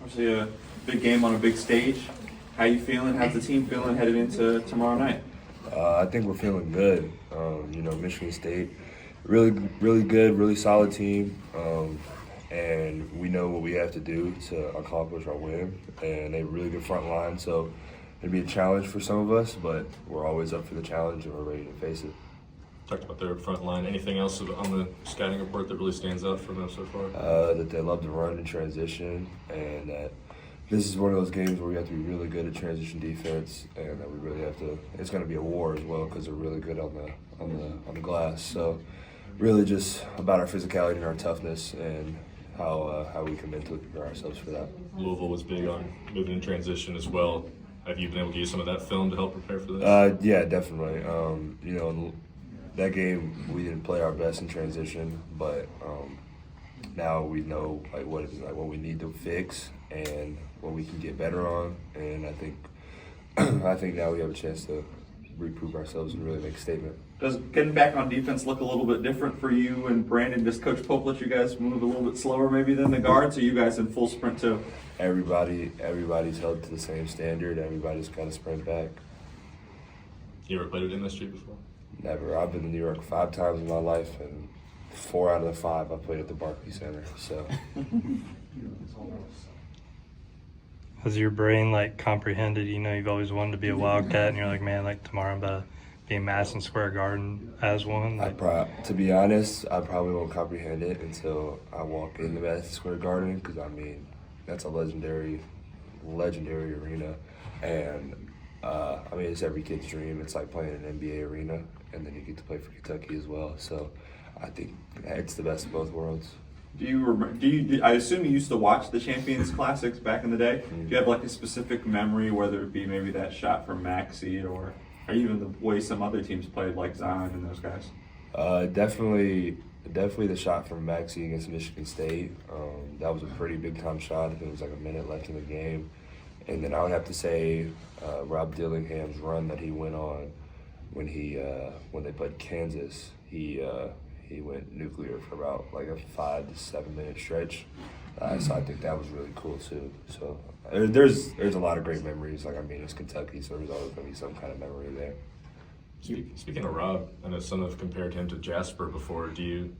Obviously a big game on a big stage. How you feeling? How's the team feeling headed into tomorrow night? I think we're feeling good. Michigan State, really good, really solid team, and we know what we have to do to accomplish our win. And they have a really good front line, so it'd be a challenge for some of us, but we're always up for the challenge and we're ready to face it. Talked about their front line. Anything else on the scouting report that really stands out for them so far? That they love to run in transition, and that this is one of those games where we have to be really good at transition defense, and that we really have to. It's going to be a war as well because they're really good on the glass. So, really, just about our physicality and our toughness, and how we commit to prepare ourselves for that. Louisville was big on moving in transition as well. Have you been able to use some of that film to help prepare for this? Yeah, definitely. That game we didn't play our best in transition, but now we know what we need to fix and what we can get better on, and I think now we have a chance to reprove ourselves and really make a statement. Does getting back on defense look a little bit different for you and Brandon? Does Coach Pope let you guys move a little bit slower maybe than the guards, or you guys in full sprint too? Everybody's held to the same standard. Everybody's got to sprint back. You ever played at MSG before? Never. I've been to New York 5 times in my life, and 4 out of the 5 I played at the Barclays Center. So. Has your brain comprehended? You've always wanted to be a Wildcat, and you're like, man, tomorrow I'm about to be in Madison Square Garden as one. To be honest, I probably won't comprehend it until I walk into Madison Square Garden, because that's a legendary arena, and it's every kid's dream. It's like playing an NBA arena, and then you get to play for Kentucky as well. So I think it's the best of both worlds. I assume you used to watch the Champions Classics back in the day. Mm-hmm. Do you have a specific memory, whether it be maybe that shot from Maxey or even the way some other teams played, like Zion and those guys? Definitely the shot from Maxey against Michigan State. That was a pretty big time shot. I think it was a minute left in the game. And then I would have to say Rob Dillingham's run that he went on when they played Kansas. He went nuclear for about a 5 to 7 minute stretch. So I think that was really cool too. So there's a lot of great memories. It's Kentucky, so there's always going to be some kind of memory there. Speaking of Rob, I know some have compared him to Jasper before. Do you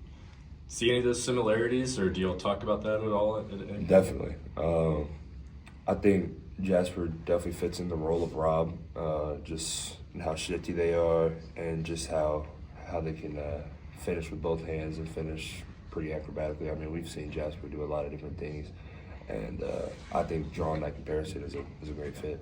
see any of those similarities, or do you all talk about that at all? Definitely. I think Jasper definitely fits in the role of Rob, just how shifty they are, and just how they can finish with both hands and finish pretty acrobatically. We've seen Jasper do a lot of different things, and I think drawing that comparison is a great fit.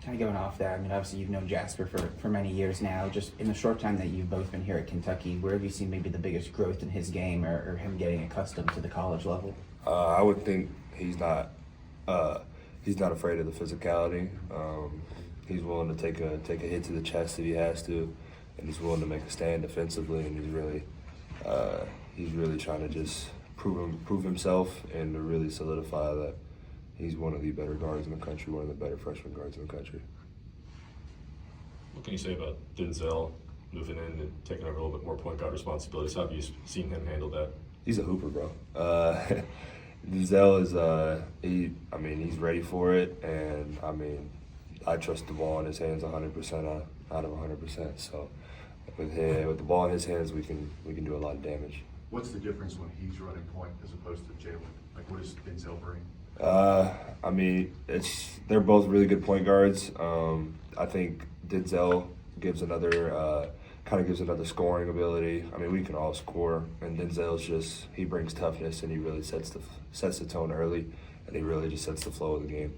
Kind of going off that, obviously you've known Jasper for many years now. Just in the short time that you've both been here at Kentucky, where have you seen maybe the biggest growth in his game, or him getting accustomed to the college level? I would think he's not afraid of the physicality. He's willing to take a hit to the chest if he has to, and he's willing to make a stand defensively. And he's really trying to just prove himself and to really solidify that he's one of the better guards in the country, one of the better freshman guards in the country. What can you say about Denzel moving in and taking over a little bit more point guard responsibilities? How have you seen him handle that? He's a hooper, bro. Denzel is he's ready for it, and I trust the ball in his hands 100% out of 100%. So with the ball in his hands, we can do a lot of damage. What's the difference when he's running point as opposed to Jalen? What does Denzel bring? They're both really good point guards. I think Denzel gives another scoring ability. We can all score, and Denzel's he brings toughness, and he really sets the tone early, and he really just sets the flow of the game.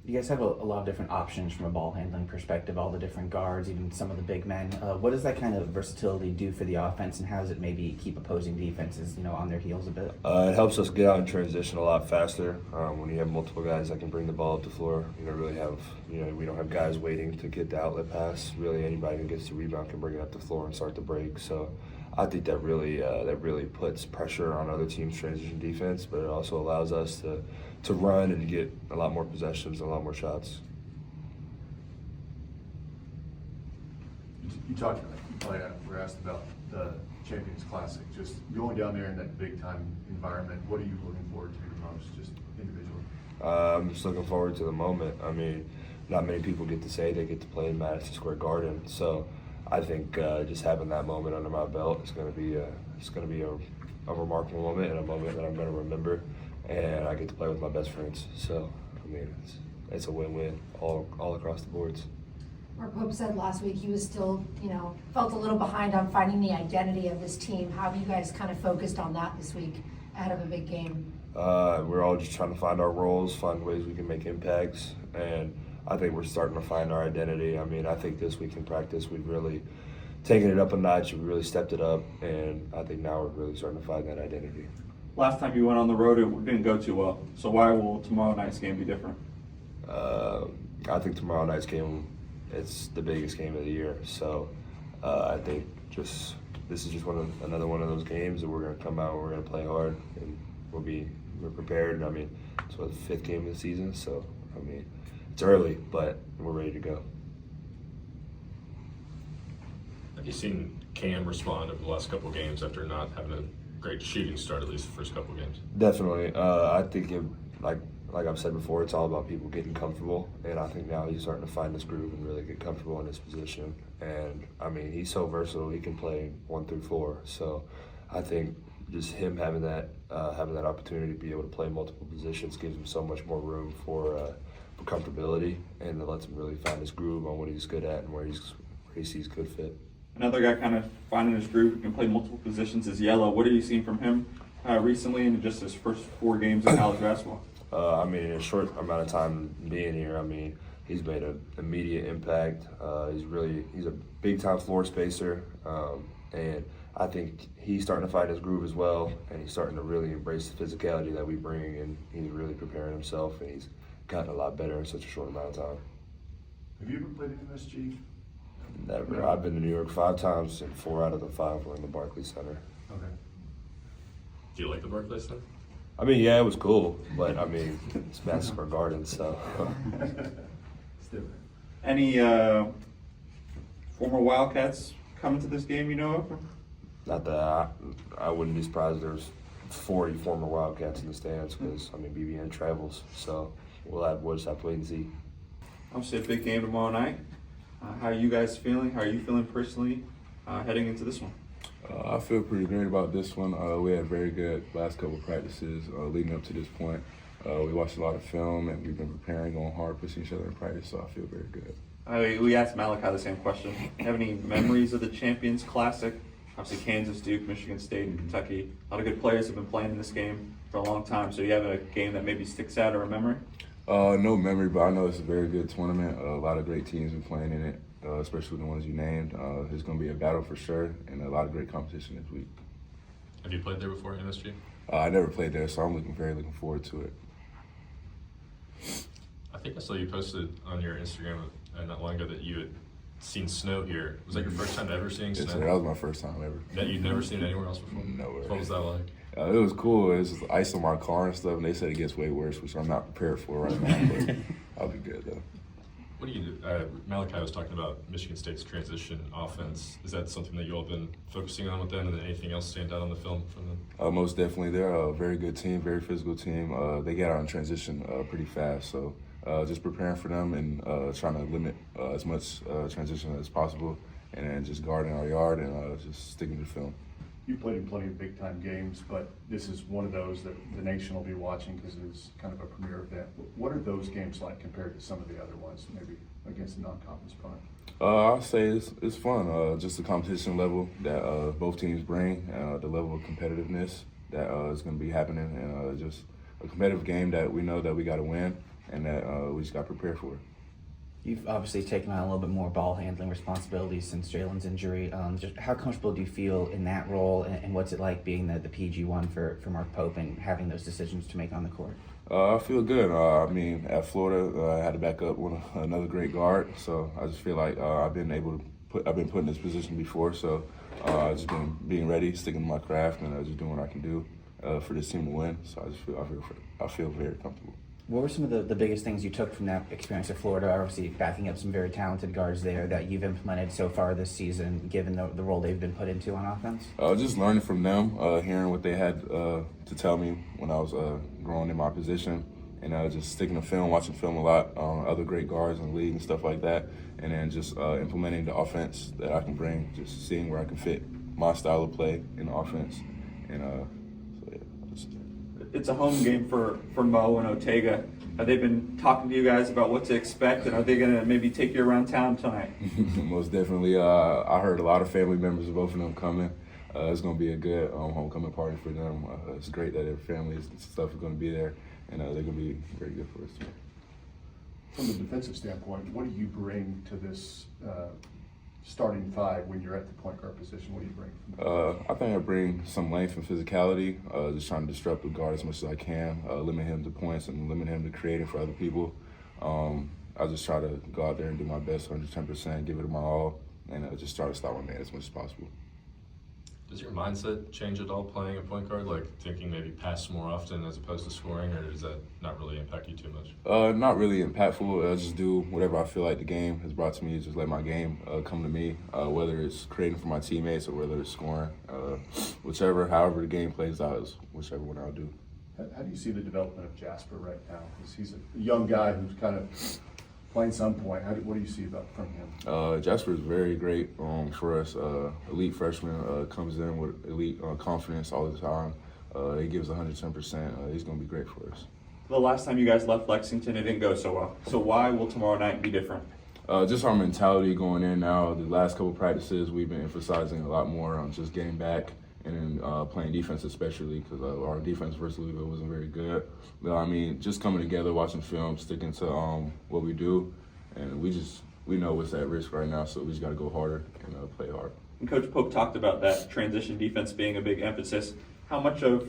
You guys have a lot of different options from a ball handling perspective, all the different guards, even some of the big men. What does that kind of versatility do for the offense, and how does it maybe keep opposing defenses, on their heels a bit? It helps us get out in transition a lot faster. When you have multiple guys that can bring the ball up the floor, we don't have guys waiting to get the outlet pass. Really, anybody who gets the rebound can bring it up the floor and start the break. So I think that really puts pressure on other teams' transition defense, but it also allows us to run and get a lot more possessions and a lot more shots. You were asked about the Champions Classic. Just going down there in that big time environment, what are you looking forward to the most, just individually? I'm just looking forward to the moment. I mean, not many people get to say they get to play in Madison Square Garden, so I think just having that moment under my belt is going to be a remarkable moment and a moment that I'm going to remember, and I get to play with my best friends. So I mean, it's a win-win all across the boards. Mark Pope said last week he was still, felt a little behind on finding the identity of this team. How have you guys kind of focused on that this week ahead of a big game? We're all just trying to find our roles, find ways we can make impacts, and I think we're starting to find our identity. I mean, I think this week in practice we've really taken it up a notch, we've really stepped it up, and I think now we're really starting to find that identity. Last time you went on the road, it didn't go too well. So why will tomorrow night's game be different? I think tomorrow night's game, it's the biggest game of the year. So I think this is just another one of those games that we're going to come out and we're going to play hard, and we're prepared. I mean, it's the 5th game of the season, so I mean, it's early, but we're ready to go. Have you seen Cam respond over the last couple games after not having a great shooting start, at least the first couple games? Definitely. I think like I've said before, it's all about people getting comfortable, and I think now he's starting to find his groove and really get comfortable in his position. And I mean, he's so versatile; he can play 1 through 4. So I think just him having that opportunity to be able to play multiple positions gives him so much more room for comfortability, and it lets him really find his groove on what he's good at and where he sees good fit. Another guy kind of finding his groove who can play multiple positions is Yellow. What have you seen from him recently in just his first 4 games in college basketball? I mean, in a short amount of time being here, I mean, he's made an immediate impact. He's a big-time floor spacer, and I think he's starting to find his groove as well, and he's starting to really embrace the physicality that we bring, and he's really preparing himself, and he's gotten a lot better in such a short amount of time. Have you ever played at MSG? Never. I've been to New York 5 times, and 4 out of the 5 were in the Barclays Center. Okay. Do you like the Barclays Center? I mean, yeah, it was cool, but I mean, it's Madison Square Garden, so. It's different. Any former Wildcats coming to this game you know of? Not that I wouldn't be surprised there's 40 former Wildcats in the stands because, I mean, BBN travels, so we'll just have to wait and see. Obviously a big game tomorrow night. How are you guys feeling? How are you feeling personally heading into this one? I feel pretty great about this one. We had very good last couple of practices leading up to this point. We watched a lot of film and we've been preparing, going hard, pushing each other in practice, so I feel very good. We asked Malachi the same question. Have any memories of the Champions Classic? Obviously Kansas, Duke, Michigan State, and Kentucky. A lot of good players have been playing in this game for a long time. So you have a game that maybe sticks out or a memory? No memory, but I know it's a very good tournament. A lot of great teams have been playing in it, especially the ones you named. It's going to be a battle for sure, and a lot of great competition this week. Have you played there before, MSG? I never played there, so I'm looking forward to it. I think I saw you posted on your Instagram not long ago that you had seen snow here. Was that your first time ever seeing Yes, snow? sir, that was my first time ever. That you'd never seen anywhere else before? Nowhere. What was that like? It was cool. It was just ice on my car and stuff, and they said it gets way worse, which I'm not prepared for right now, but I'll be good, though. What do you do? Malachi was talking about Michigan State's transition offense. Is that something that you all been focusing on with them, and then anything else stand out on the film from them? Most definitely. They're a very good team, very physical team. They get out in transition pretty fast, so just preparing for them and trying to limit as much transition as possible, and then just guarding our yard and just sticking to the film. You've played in plenty of big-time games, but this is one of those that the nation will be watching because it is kind of a premier event. What are those games like compared to some of the other ones, maybe against the non-conference opponent? I'll say it's fun. Just the competition level that both teams bring, the level of competitiveness that is going to be happening, and just a competitive game that we know that we got to win and that we just got to prepare for. You've obviously taken on a little bit more ball handling responsibilities since Jalen's injury. Just how comfortable do you feel in that role, and what's it like being the PG1 for Mark Pope and having those decisions to make on the court? I feel good. I mean, at Florida, I had to back up with another great guard, so I just feel like I've been put in this position before, so I've just been being ready, sticking to my craft, and just doing what I can do for this team to win. So I feel very comfortable. What were some of the biggest things you took from that experience at Florida? Obviously, backing up some very talented guards there that you've implemented so far this season, given the role they've been put into on offense? Just learning from them, hearing what they had to tell me when I was growing in my position, and just sticking to film, watching film a lot, other great guards in the league and stuff like that, and then just implementing the offense that I can bring, just seeing where I can fit my style of play in the offense, and so yeah. It's a home game for Mo and Ortega. Have they been talking to you guys about what to expect, and are they going to maybe take you around town tonight? Most definitely. I heard a lot of family members of both of them coming. It's going to be a good homecoming party for them. It's great that their families and stuff are going to be there, and they're going to be very good for us too. From the defensive standpoint, what do you bring to this starting five when you're at the point guard position? What do you bring? I think I bring some length and physicality, just trying to disrupt the guard as much as I can, limit him to points and limit him to creating for other people. I just try to go out there and do my best, 110%, give it my all, and just try to stop my man as much as possible. Does your mindset change at all playing a point guard, like thinking maybe pass more often as opposed to scoring, or does that not really impact you too much? Not really impactful. I just do whatever I feel like the game has brought to me. Just let my game come to me, whether it's creating for my teammates or whether it's scoring. However the game plays out is whichever one I'll do. How do you see the development of Jasper right now? Because he's a young guy who's kind of playing some point. What do you see from him? Jasper is very great for us. Elite freshman, comes in with elite confidence all the time. He gives 110%. He's going to be great for us. The last time you guys left Lexington, it didn't go so well. So why will tomorrow night be different? Just our mentality going in now. The last couple practices, we've been emphasizing a lot more on just getting back and then playing defense, especially because our defense versus Louisville wasn't very good. But I mean, just coming together, watching film, sticking to what we do, and we know what's at risk right now, so we just got to go harder and play hard. And Coach Pope talked about that transition defense being a big emphasis. How much of,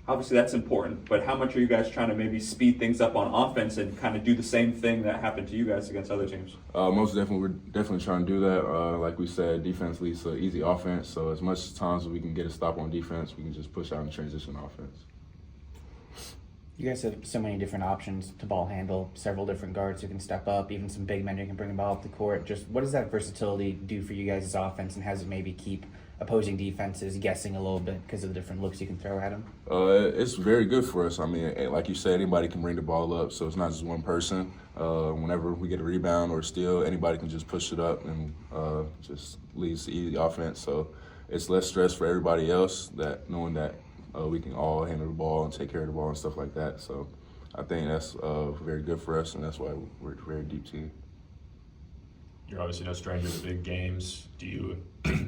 obviously that's important, but how much are you guys trying to maybe speed things up on offense and kind of do the same thing that happened to you guys against other teams? Most definitely, we're definitely trying to do that. Like we said, defense leads to easy offense, so as much times as we can get a stop on defense, we can just push out and transition offense. You guys have so many different options to ball handle, several different guards who can step up, even some big men who can bring the ball up the court. Just what does that versatility do for you guys' offense, and how does it maybe keep opposing defenses guessing a little bit because of the different looks you can throw at them? It's very good for us. I mean, like you said, anybody can bring the ball up, so it's not just one person. Whenever we get a rebound or steal, anybody can just push it up and just leads to easy offense. So it's less stress for everybody else, that knowing that we can all handle the ball and take care of the ball and stuff like that. So I think that's very good for us, and that's why we're a very deep team. You're obviously no stranger to big games. Do you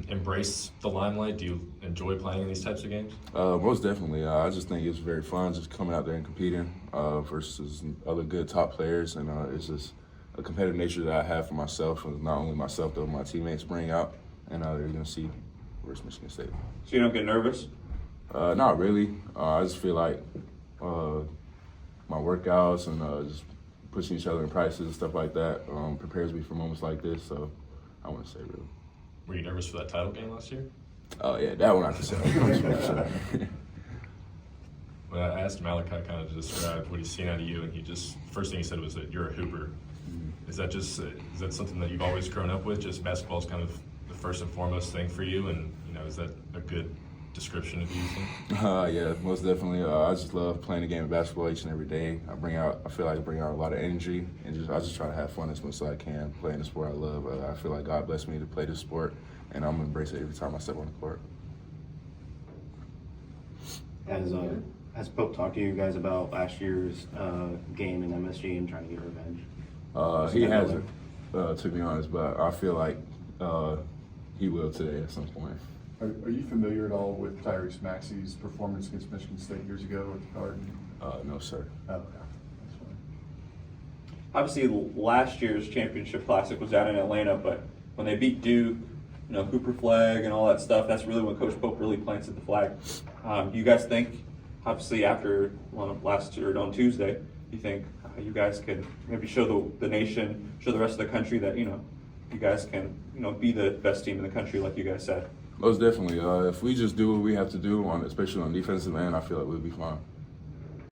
embrace the limelight? Do you enjoy playing in these types of games? Most definitely. I just think it's very fun just coming out there and competing versus other good top players, and it's just a competitive nature that I have for myself, and not only myself, though my teammates bring out, and they're going to see versus Michigan State. So you don't get nervous? Not really. I just feel like my workouts and just pushing each other in practices and stuff like that prepares me for moments like this, so I wouldn't say really. Were you nervous for that title game last year? Oh, yeah, that one I can say. When I asked Malachi kind of to describe what he's seen out of you, and first thing he said was that you're a hooper. Is that something that you've always grown up with? Just basketball's kind of the first and foremost thing for you, and is that a good description of you? Yeah, most definitely. I just love playing the game of basketball each and every day. I feel like I bring out a lot of energy, and I just try to have fun as much as I can playing the sport I love. I feel like God blessed me to play this sport, and I'm gonna embrace it every time I step on the court. Has Pope talked to you guys about last year's game in MSG and trying to get revenge? He hasn't, to be honest, but I feel like he will today at some point. Are you familiar at all with Tyrese Maxey's performance against Michigan State years ago at the Garden? No, sir. Oh, okay. That's fine. Obviously, last year's championship classic was out in Atlanta, but when they beat Duke, Hooper flag and all that stuff, that's really when Coach Pope really planted the flag. Do you guys think, obviously after last year on Tuesday, you think you guys can maybe show the nation, show the rest of the country that, you guys can, be the best team in the country like you guys said? Most definitely. If we just do what we have to do, especially on the defensive end, I feel like we'll be fine.